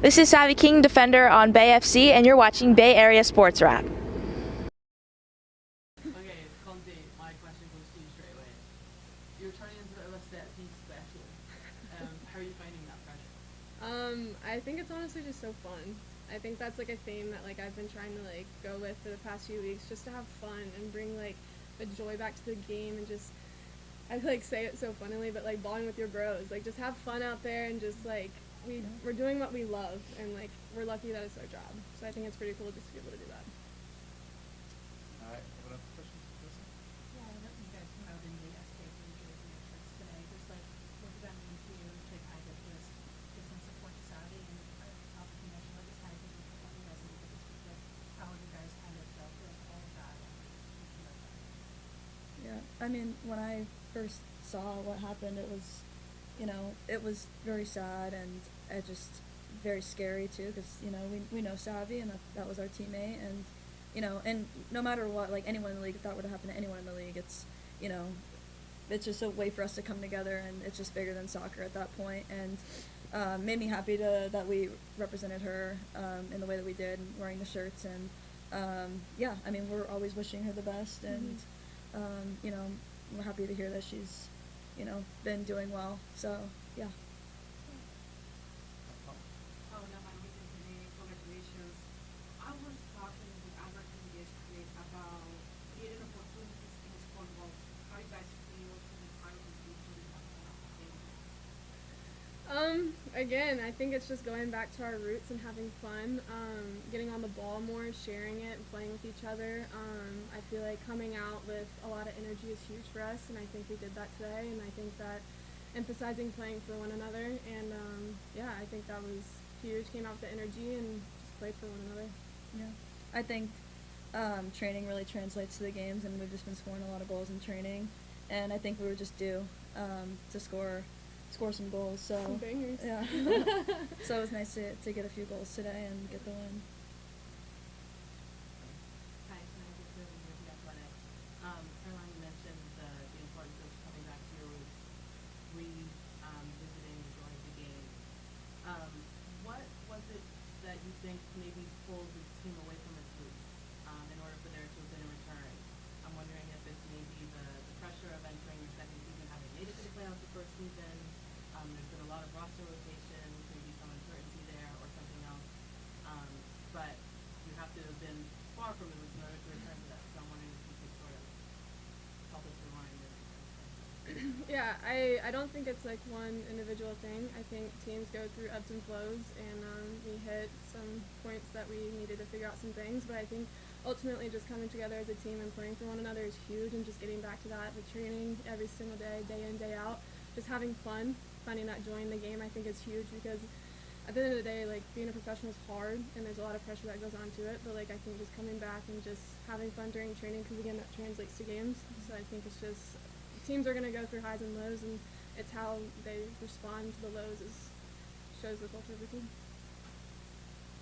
This is Savvy King, defender on Bay FC, and you're watching Bay Area Sports Wrap. Okay, Conti, my question goes to you straight away. You're turning into a set piece specialist. How are you finding that pressure? I think it's honestly just so fun. I think that's like a theme that like I've been trying to like go with for the past few weeks, just to have fun and bring like the joy back to the game and just I like say it so funnily, but like balling with your bros, like just have fun out there and just like we're doing what we love and like we're lucky that it's our job. So I think it's pretty cool just to be able to do that. All right, what other questions? Yeah, I know you guys come out in the SK blue jersey and shirts today. Just like, what does that mean to you to kind of just give some support to Saudi and help the mission? What just kind of gives you guys a little bit of with how you guys kind of dealt with all of that and everything like that? Yeah, I mean, when I first saw what happened, it was, it was very sad and it just very scary too, because we know Savi and that was our teammate, and and no matter what, like anyone in the league, if that were to happen to anyone in the league, it's it's just a way for us to come together, and it's just bigger than soccer at that point, and made me happy that we represented her in the way that we did, wearing the shirts, and yeah, I mean, we're always wishing her the best, and we're happy to hear that she's been doing well, so yeah. Oh, no, my name is Renee. Congratulations. I was talking with Albert yesterday about creating opportunities in sport world. How you guys feel to be part of this vision of the game? Again, I think it's just going back to our roots and having fun, getting on the ball more, sharing it, and playing with each other. I feel like coming out with a lot of energy is huge for us, and I think we did that today, and I think that emphasizing playing for one another, and yeah, I think that was huge. Came out with the energy and just played for one another. Yeah, I think training really translates to the games, and we've just been scoring a lot of goals in training, and I think we were just due to score some goals. So Some bangers. yeah, so it was nice to get a few goals today and get the win. Hi, Penelope Hocking with the Athletic. Caroline, you mentioned the importance of coming back to your roots, revisiting the joy of the game. What was it that you think maybe pulled the team away from its roots in order for there to have been a return? I'm wondering if it's maybe the pressure of entering your second season, having made it to the playoffs the first season. There's been a lot of roster rotation, maybe some uncertainty there or something else. But you have to have been far from the roots in order to return to that. So I'm wondering if you could sort of help us rewind this. Yeah, I don't think it's like one individual thing. I think teams go through ebbs and flows, and we hit some points that we needed to figure out some things. But I think ultimately just coming together as a team and playing for one another is huge, and just getting back to that, the training every single day, day in, day out, just having fun, finding that joy in the game, I think is huge, because at the end of the day, like, being a professional is hard, and there's a lot of pressure that goes onto it, but like I think just coming back and just having fun during training, because again, that translates to games. So I think it's just teams are going to go through highs and lows, and it's how they respond to the lows shows the culture of the team.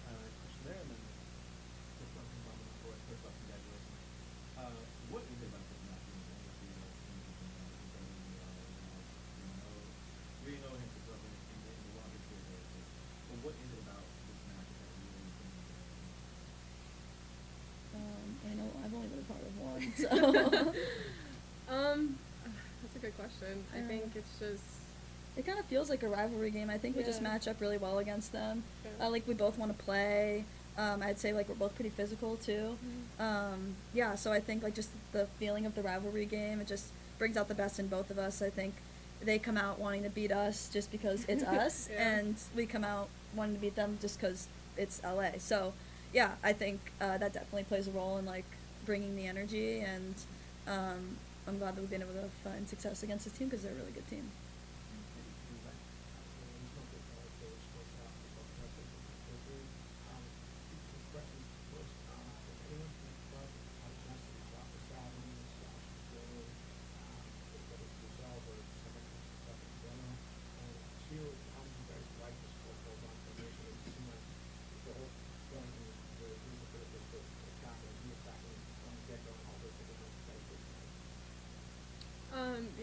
Question there, and then this one comes on the board. First off, congratulations. What is it about this match? We know him for something in the longer period, but what is it about this match that you really think? I know I've only been a part of one, so That's a good question. I think it's just it kind of feels like a rivalry game. I think we just Yeah. match up really well against them. Yeah. Like, we both want to play. I'd say like we're both pretty physical too. Yeah, so I think like just the feeling of the rivalry game, it just brings out the best in both of us. I think they come out wanting to beat us just because it's us, Yeah. and we come out wanting to beat them just because it's LA. So yeah, I think that definitely plays a role in like bringing the energy, and I'm glad that we've been able to find success against this team because they're a really good team.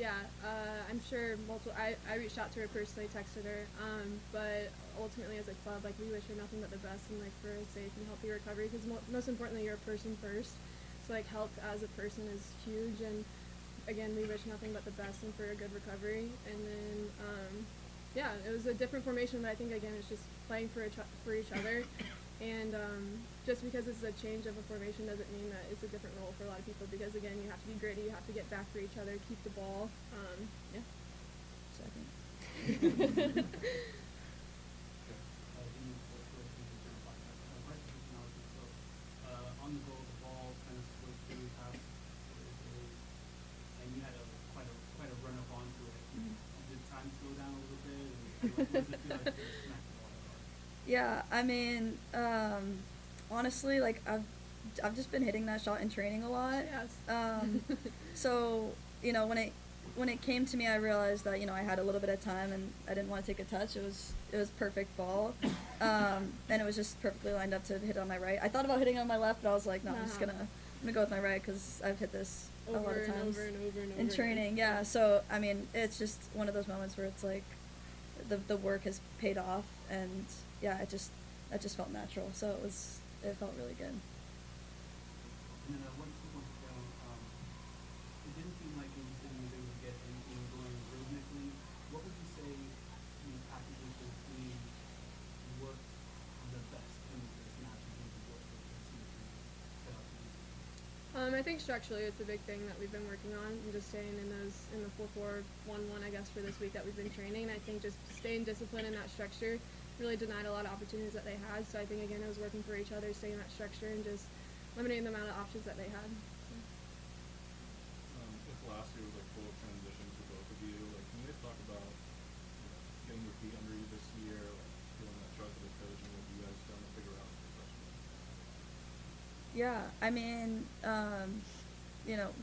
I'm sure I reached out to her personally, texted her, but ultimately as a club, like, we wish her nothing but the best and, like, for a safe and healthy recovery, because most importantly, you're a person first, so, like, health as a person is huge, and again, we wish nothing but the best and for a good recovery. And then it was a different formation, but I think again it's just playing for each other. And just because it's a change of a formation doesn't mean that it's a different role for a lot of people, because again, you have to be gritty, you have to get back for each other, keep the ball. Second. On the goal, the ball kind of switched through past, and you had quite a run up onto it. Did time slow down a little bit? What does it feel like to smack the ball that hard? Yeah, I mean, honestly, like I've just been hitting that shot in training a lot. Yes. So when it came to me, I realized that I had a little bit of time and I didn't want to take a touch. It was perfect ball, and it was just perfectly lined up to hit on my right. I thought about hitting on my left, but I was like, no, I'm gonna go with my right because I've hit this a lot of times over and over in training. Yeah, so I mean, it's just one of those moments where it's like the work has paid off, and yeah, it just felt natural. So it felt really good. And then one quick one for Phil. It didn't seem like you said you were able to get anything going rhythmically. What would you say the packages for the team worked the best in this match in terms of what the team set out to do? I think structurally it's a big thing that we've been working on, and just staying in the 4-4-1-1, I guess, for this week that we've been training. And I think just staying disciplined in that structure really denied a lot of opportunities that they had. So I think again it was working for each other, staying in that structure, and just limiting the amount of options that they had. If last year was like full of transition for both of you, like can you guys talk about getting your feet under you this year, like feeling that trust of the coach and what you guys trying to figure out as freshmen? Yeah, I mean,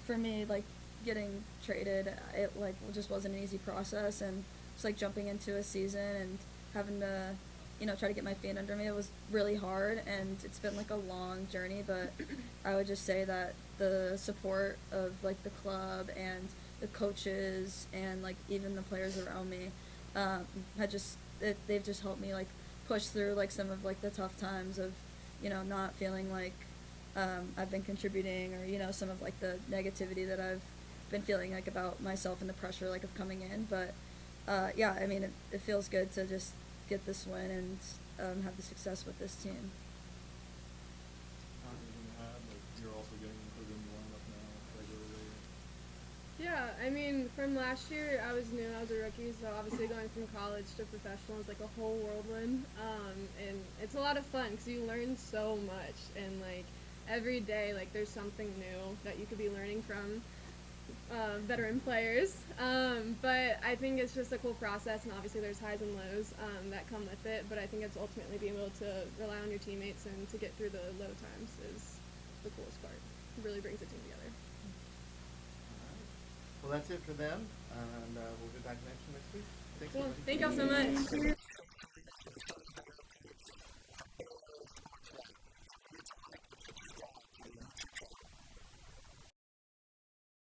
for me, like getting traded, it like just wasn't an easy process, and just like jumping into a season and having to, try to get my feet under me. It was really hard, and it's been like a long journey. But I would just say that the support of like the club and the coaches and like even the players around me, they've just helped me like push through like some of like the tough times of, not feeling like I've been contributing, or some of like the negativity that I've been feeling like about myself and the pressure like of coming in. But yeah, I mean it feels good to just get this win and have the success with this team. Anything to add? Like you're also getting included in the lineup now regularly. Yeah, I mean, from last year, I was new, I was a rookie, so obviously going from college to professional is like a whole whirlwind, and it's a lot of fun because you learn so much, and like every day, like there's something new that you could be learning from veteran players, but I think it's just a cool process, and obviously there's highs and lows that come with it, but I think it's ultimately being able to rely on your teammates and to get through the low times is the coolest part. It really brings the team together. Well, that's it for them, and we'll be back next week. Thanks, Cool. everybody. Thank y'all so much.